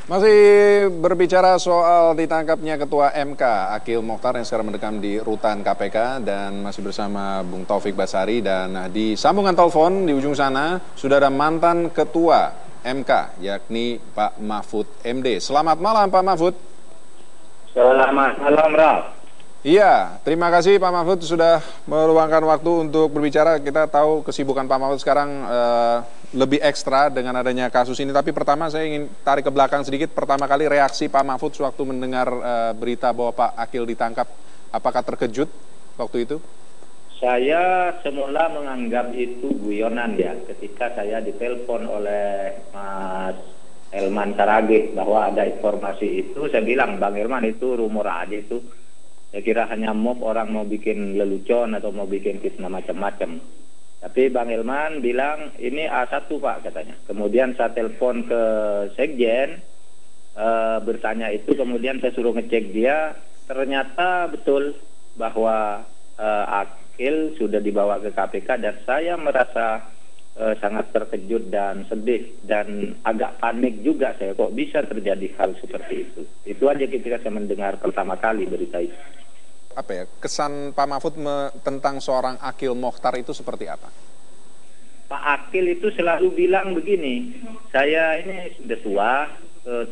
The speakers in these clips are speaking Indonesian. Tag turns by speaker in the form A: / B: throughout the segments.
A: Masih berbicara soal ditangkapnya Ketua MK, Akil Mokhtar yang sekarang mendekam di rutan KPK dan masih bersama Bung Taufik Basari dan di sambungan telepon di ujung sana sudah ada mantan Ketua MK yakni Pak Mahfud MD. Selamat malam Pak Mahfud.
B: Selamat malam Ralf.
A: Iya, terima kasih Pak Mahfud sudah meluangkan waktu untuk berbicara. Kita tahu kesibukan Pak Mahfud sekarang lebih ekstra dengan adanya kasus ini. Tapi pertama saya ingin tarik ke belakang sedikit. Pertama kali reaksi Pak Mahfud sewaktu mendengar berita bahwa Pak Akil ditangkap. Apakah terkejut waktu itu?
B: Saya semula menganggap itu guyonan ya. Ketika saya ditelepon oleh Mas Elman Saragih bahwa ada informasi itu, saya bilang, Bang Elman itu rumor aja itu. Saya kira hanya orang mau bikin lelucon atau mau bikin kisah macam-macam. Tapi Bang Elman bilang ini A1 Pak katanya. Kemudian saya telepon ke Sekjen bertanya itu, kemudian saya suruh ngecek dia. Ternyata betul bahwa Akil sudah dibawa ke KPK dan saya merasa sangat terkejut dan sedih dan agak panik juga saya, kok bisa terjadi hal seperti itu. Itu aja ketika saya mendengar pertama kali berita itu.
A: Apa ya, kesan Pak Mahfud tentang seorang Akil Mokhtar itu seperti apa?
B: Pak Akil itu selalu bilang begini, saya ini sudah tua,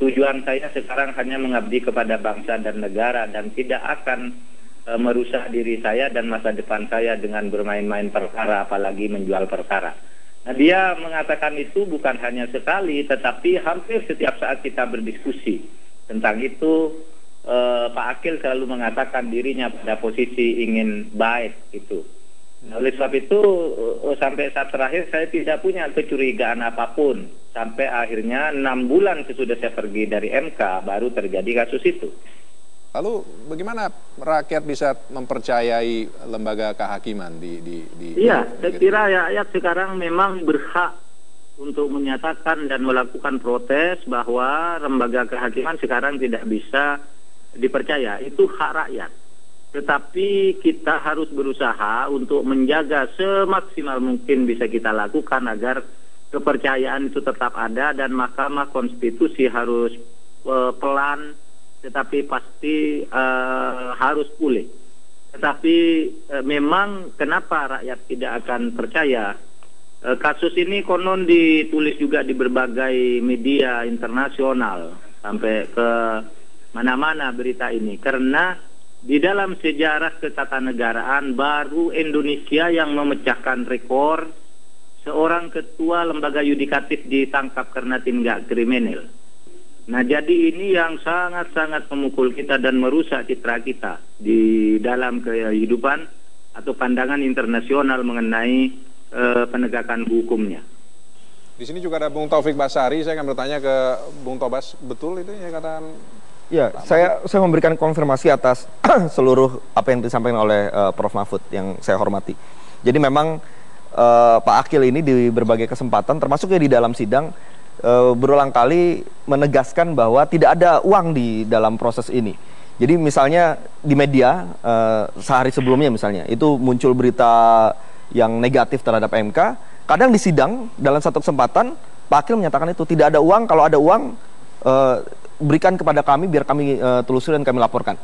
B: tujuan saya sekarang hanya mengabdi kepada bangsa dan negara dan tidak akan merusak diri saya dan masa depan saya dengan bermain-main perkara, apalagi menjual perkara. Nah, dia mengatakan itu bukan hanya sekali, tetapi hampir setiap saat kita berdiskusi tentang itu. Pak Akil selalu mengatakan dirinya pada posisi ingin baik gitu. Nah, oleh sebab itu sampai saat terakhir saya tidak punya kecurigaan apapun sampai akhirnya 6 bulan sesudah saya pergi dari MK baru terjadi kasus itu.
A: Lalu bagaimana rakyat bisa mempercayai lembaga kehakiman
B: Iya, saya kira rakyat sekarang memang berhak untuk menyatakan dan melakukan protes bahwa lembaga kehakiman sekarang tidak bisa dipercaya. Itu hak rakyat. Tetapi kita harus berusaha untuk menjaga semaksimal mungkin bisa kita lakukan agar kepercayaan itu tetap ada dan Mahkamah Konstitusi harus pelan tetapi pasti harus pulih. Tetapi memang kenapa rakyat tidak akan percaya? Kasus ini konon ditulis juga di berbagai media internasional sampai ke mana-mana berita ini, karena di dalam sejarah ketatanegaraan baru Indonesia yang memecahkan rekor seorang ketua lembaga yudikatif ditangkap karena tindak kriminal. Nah, jadi ini yang sangat-sangat memukul kita dan merusak citra kita di dalam kehidupan atau pandangan internasional mengenai penegakan hukumnya.
A: Di sini juga ada Bung Taufik Basari. Saya akan bertanya ke Bung Tobas, betul itu ya kata?
C: Ya, saya memberikan konfirmasi atas seluruh apa yang disampaikan oleh Prof. Mahfud yang saya hormati. Jadi memang Pak Akil ini di berbagai kesempatan, termasuk ya di dalam sidang, berulang kali menegaskan bahwa tidak ada uang di dalam proses ini. Jadi misalnya di media sehari sebelumnya misalnya itu muncul berita yang negatif terhadap MK. Kadang di sidang dalam satu kesempatan Pak Akil menyatakan itu tidak ada uang, kalau ada uang berikan kepada kami biar kami telusuri dan kami laporkan.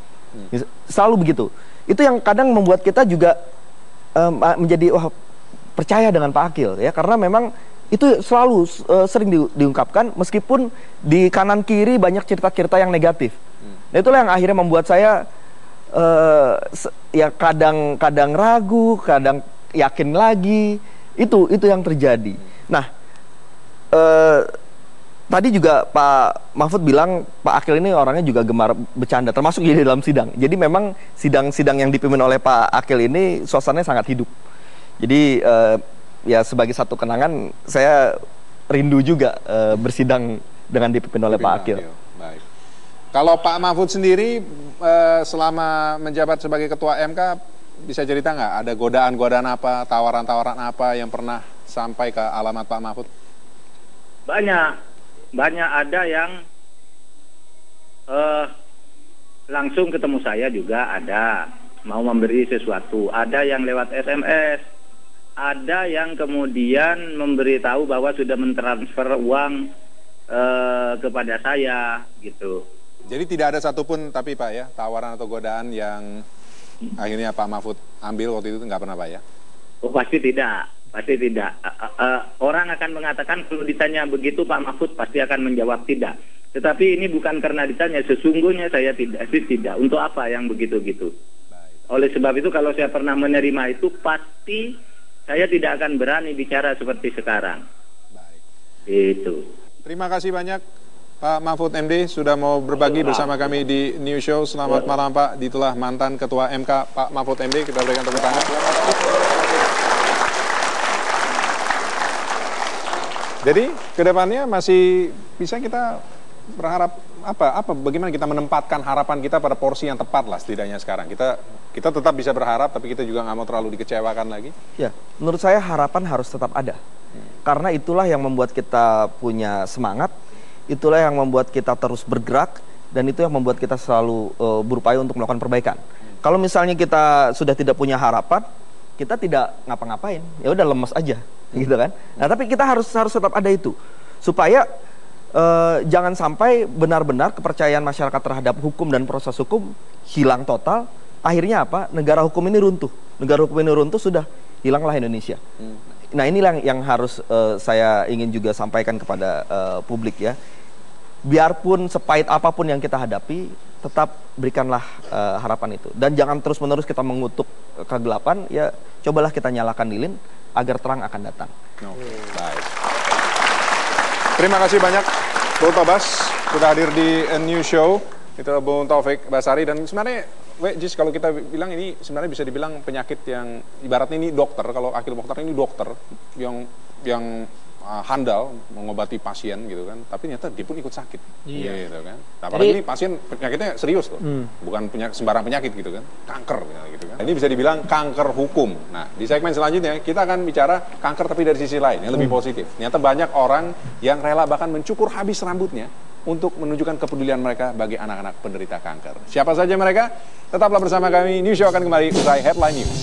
C: Selalu begitu. Itu yang kadang membuat kita juga menjadi percaya dengan Pak Akil ya, karena memang itu selalu sering diungkapkan meskipun di kanan kiri banyak cerita-cerita yang negatif. Nah, itulah yang akhirnya membuat saya ya kadang ragu, kadang yakin lagi. Itu yang terjadi. Nah, tadi juga Pak Mahfud bilang Pak Akil ini orangnya juga gemar bercanda, termasuk di dalam sidang. Jadi memang sidang-sidang yang dipimpin oleh Pak Akil ini suasananya sangat hidup. Jadi ya sebagai satu kenangan saya rindu juga bersidang dengan dipimpin oleh Pak Akil.
A: Baik. Kalau Pak Mahfud sendiri selama menjabat sebagai Ketua MK bisa cerita nggak ada godaan-godaan apa, tawaran-tawaran apa yang pernah sampai ke alamat Pak Mahfud? Banyak ada yang langsung ketemu saya juga ada, mau memberi sesuatu, ada yang lewat SMS, ada yang kemudian memberitahu bahwa sudah mentransfer uang
B: kepada saya gitu.
A: Jadi tidak ada satupun tapi Pak ya, tawaran atau godaan yang akhirnya Pak Mahfud ambil waktu itu, nggak pernah Pak ya?
B: Oh, pasti tidak. Pasti tidak. Orang akan mengatakan kalau ditanya begitu Pak Mahfud pasti akan menjawab tidak. Tetapi ini bukan karena ditanya, sesungguhnya saya tidak. Untuk apa yang begitu-gitu? Oleh sebab itu kalau saya pernah menerima itu pasti saya tidak akan berani bicara seperti sekarang.
A: Baik.
B: Itu.
A: Terima kasih banyak Pak Mahfud MD sudah mau berbagi bersama kami di News Show. Selamat malam Pak. Ditulah mantan Ketua MK Pak Mahfud MD. Kita berikan tepuk tangan. Jadi kedepannya masih bisa kita berharap bagaimana kita menempatkan harapan kita pada porsi yang tepat lah setidaknya sekarang. Kita tetap bisa berharap, tapi kita juga nggak mau terlalu dikecewakan lagi.
C: Ya, menurut saya harapan harus tetap ada. Karena itulah yang membuat kita punya semangat, itulah yang membuat kita terus bergerak, dan itu yang membuat kita selalu berupaya untuk melakukan perbaikan. Kalau misalnya kita sudah tidak punya harapan, kita tidak ngapa-ngapain, ya udah lemes aja, gitu kan. Nah, tapi kita harus tetap ada itu, supaya jangan sampai benar-benar kepercayaan masyarakat terhadap hukum dan proses hukum hilang total. Akhirnya apa? Negara hukum ini runtuh. Negara hukum ini runtuh, sudah hilanglah Indonesia. Nah, inilah yang harus saya ingin juga sampaikan kepada publik ya. Biarpun sepahit apapun yang kita hadapi, tetap berikanlah harapan itu. Dan jangan terus-menerus kita mengutuk kegelapan, ya cobalah kita nyalakan lilin agar terang akan datang.
A: Baik. Terima kasih banyak Bung Tobas sudah hadir di News Show. Itu Bung Taufik Basari, dan sebenarnya Jis, kalau kita bilang ini sebenarnya bisa dibilang penyakit yang ibaratnya ini dokter, kalau Akil Mokhtar ini dokter yang handal mengobati pasien gitu kan, tapi ternyata dia pun ikut sakit, gitu kan. Nah, apalagi ini pasien penyakitnya serius loh, bukan sembarang penyakit gitu kan, kanker gitu kan. Ini bisa dibilang kanker hukum. Nah, di segmen selanjutnya kita akan bicara kanker tapi dari sisi lain yang lebih positif. Ternyata banyak orang yang rela bahkan mencukur habis rambutnya untuk menunjukkan kepedulian mereka bagi anak-anak penderita kanker. Siapa saja mereka? Tetaplah bersama kami. News Show akan kembali usai Headline News.